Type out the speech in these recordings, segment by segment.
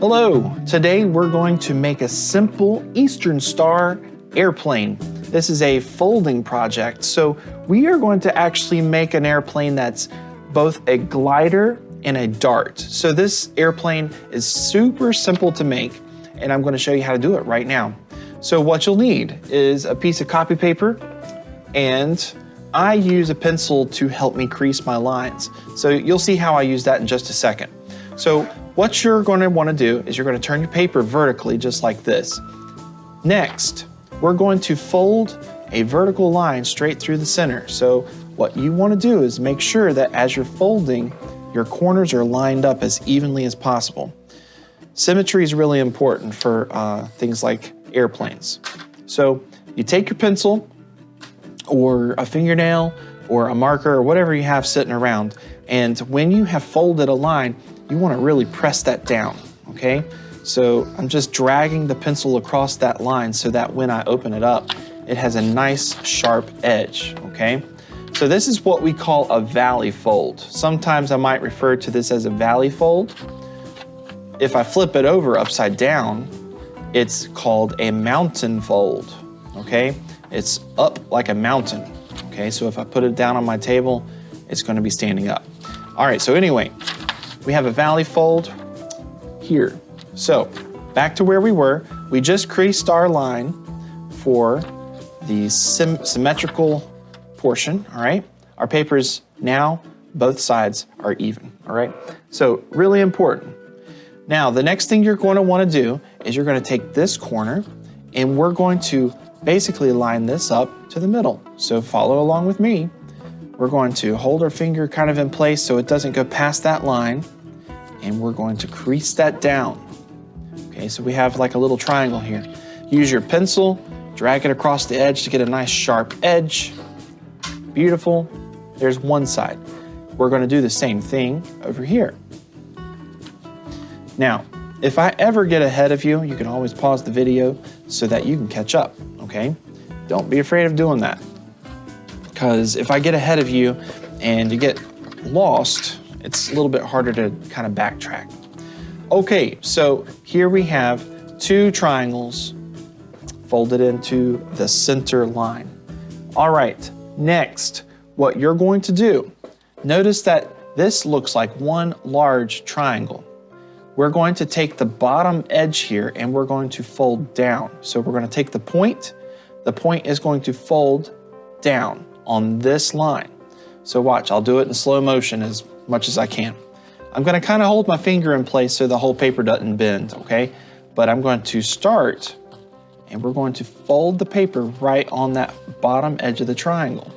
Hello, today we're going to make a simple Eastern Star airplane. This is a folding project, so we are going to actually make an airplane that's both a glider and a dart. So this airplane is super simple to make, and I'm going to show you how to do it right now. So what you'll need is a piece of copy paper, and I use a pencil to help me crease my lines. So you'll see how I use that in just a second. So what you're going to want to do is you're going to turn your paper vertically just like this. Next, we're going to fold a vertical line straight through the center. So what you want to do is make sure that as you're folding, your corners are lined up as evenly as possible. Symmetry is really important for things like airplanes. So you take your pencil or a fingernail or a marker or whatever you have sitting around, and when you have folded a line, you want to really press that down, okay? So I'm just dragging the pencil across that line so that when I open it up, it has a nice sharp edge, okay? So this is what we call a valley fold. Sometimes I might refer to this as a valley fold. If I flip it over upside down, it's called a mountain fold, okay? It's up like a mountain, okay? So if I put it down on my table, it's gonna be standing up. All right, so anyway, we have a valley fold here. So back to where we were, we just creased our line for the symmetrical portion, all right? Our papers now, both sides are even, all right? So really important. Now, the next thing you're going to want to do is you're going to take this corner and we're going to basically line this up to the middle. So follow along with me. We're going to hold our finger kind of in place so it doesn't go past that line, and we're going to crease that down. Okay, so we have like a little triangle here. Use your pencil, drag it across the edge to get a nice sharp edge. Beautiful. There's one side. We're going to do the same thing over here. Now, if I ever get ahead of you, you can always pause the video so that you can catch up, okay? Don't be afraid of doing that, because if I get ahead of you and you get lost, it's a little bit harder to kind of backtrack. Okay, so here we have two triangles folded into the center line. All right, next, what you're going to do, notice that this looks like one large triangle. We're going to take the bottom edge here and we're going to fold down. So we're going to take the point is going to fold down on this line. So watch, I'll do it in slow motion as much as I can. I'm going to kind of hold my finger in place so the whole paper doesn't bend, okay? But I'm going to start and we're going to fold the paper right on that bottom edge of the triangle.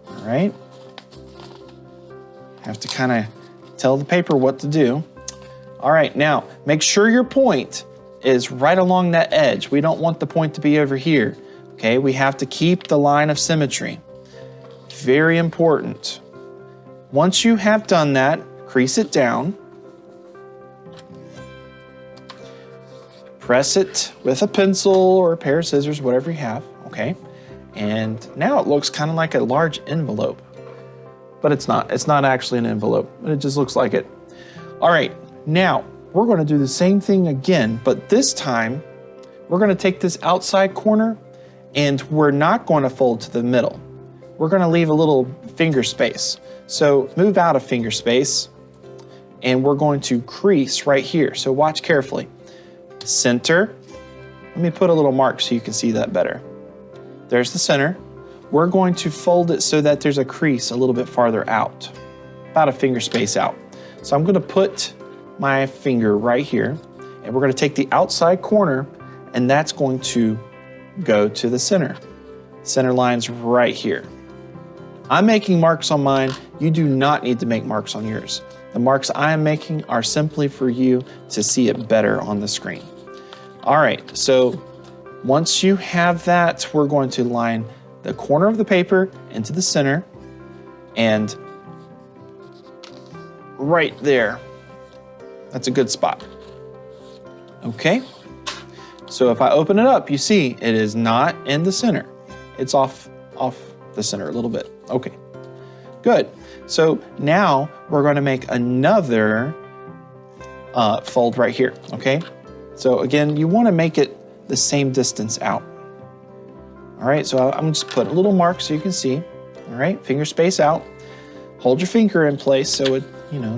All right? Have to kind of tell the paper what to do. All right, now make sure your point is right along that edge. We don't want the point to be over here, okay? We have to keep the line of symmetry. Very important. Once you have done that, crease it down. Press it with a pencil or a pair of scissors, whatever you have, okay? And now it looks kind of like a large envelope, but it's not. It's not actually an envelope. It just looks like it. All right. Now, we're going to do the same thing again, but this time, we're going to take this outside corner and we're not going to fold to the middle. We're going to leave a little finger space. So move out of finger space and we're going to crease right here. So watch carefully. Center. Let me put a little mark so you can see that better. There's the center. We're going to fold it so that there's a crease a little bit farther out, about a finger space out. So I'm going to put my finger right here and we're going to take the outside corner and that's going to go to the center. Center line's right here. I'm making marks on mine. You do not need to make marks on yours. The marks I am making are simply for you to see it better on the screen. All right, so once you have that, we're going to line the corner of the paper into the center and right there. That's a good spot. Okay, so if I open it up, you see it is not in the center. It's off the center a little bit. Okay, good. So now we're going to make another fold right here, okay? So again, you wanna make it the same distance out. All right, so I'm just putting a little mark so you can see. All right, finger space out. Hold your finger in place so it,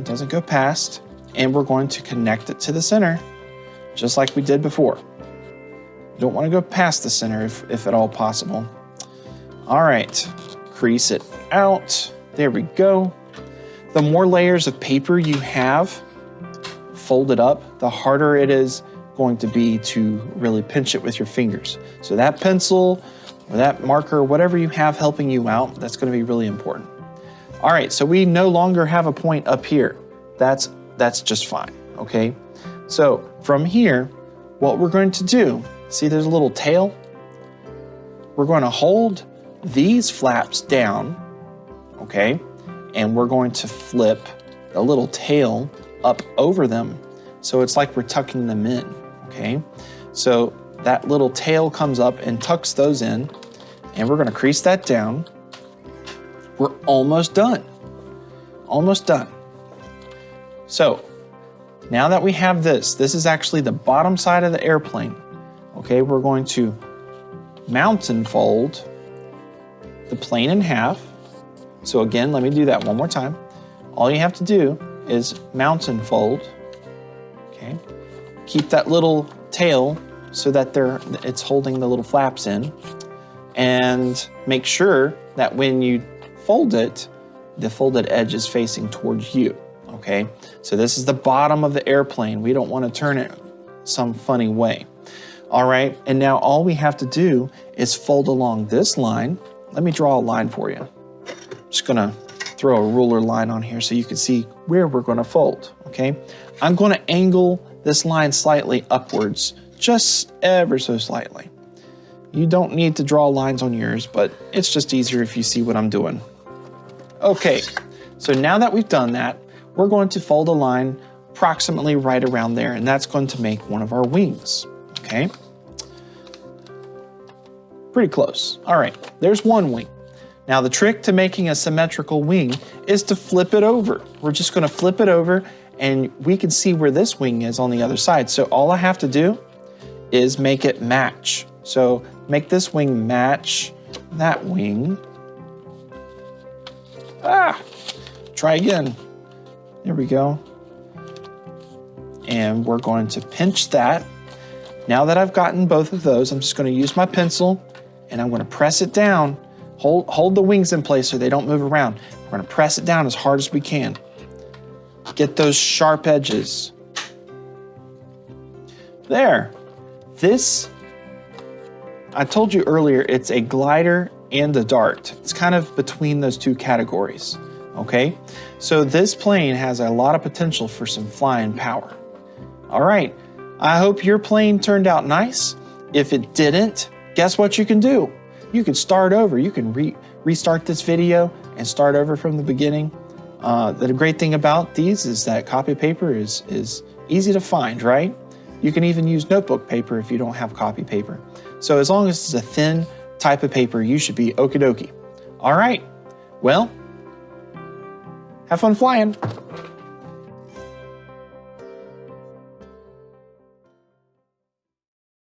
doesn't go past. And we're going to connect it to the center, just like we did before. You don't want to go past the center if at all possible. All right, crease it out. There we go. The more layers of paper you have folded up, the harder it is going to be to really pinch it with your fingers. So that pencil or that marker, whatever you have helping you out, that's going to be really important. All right, so we no longer have a point up here. That's just fine, okay? So from here, what we're going to do, see there's a little tail? We're going to hold these flaps down, okay? And we're going to flip the little tail up over them. So it's like we're tucking them in, okay? So that little tail comes up and tucks those in, and we're gonna crease that down. We're almost done, almost done. So now that we have this is actually the bottom side of the airplane, okay? We're going to mountain fold the plane in half. So again, let me do that one more time. All you have to do is mountain fold, okay? Keep that little tail so that it's holding the little flaps in, and make sure that when you fold it, the folded edge is facing towards you, okay? So this is the bottom of the airplane. We don't want to turn it some funny way. All right, and now all we have to do is fold along this line. Let me draw a line for you. I'm just gonna throw a ruler line on here so you can see where we're gonna fold, okay? I'm gonna angle this line slightly upwards, just ever so slightly. You don't need to draw lines on yours, but it's just easier if you see what I'm doing. Okay, so now that we've done that, we're going to fold a line approximately right around there, and that's going to make one of our wings, okay? Pretty close. All right, there's one wing. Now the trick to making a symmetrical wing is to flip it over. We're just gonna flip it over, and we can see where this wing is on the other side. So all I have to do is make it match. So make this wing match that wing. Try again. There we go. And we're going to pinch that. Now that I've gotten both of those, I'm just going to use my pencil and I'm going to press it down. Hold the wings in place so they don't move around. We're going to press it down as hard as we can. Get those sharp edges. There. This, I told you earlier, it's a glider and a dart. It's kind of between those two categories, okay? So this plane has a lot of potential for some flying power. All right, I hope your plane turned out nice. If it didn't, guess what you can do? You can start over. You can restart this video and start over from the beginning. The great thing about these is that copy paper is easy to find, right? You can even use notebook paper if you don't have copy paper. So as long as it's a thin type of paper, you should be okie dokie. All right, well, have fun flying.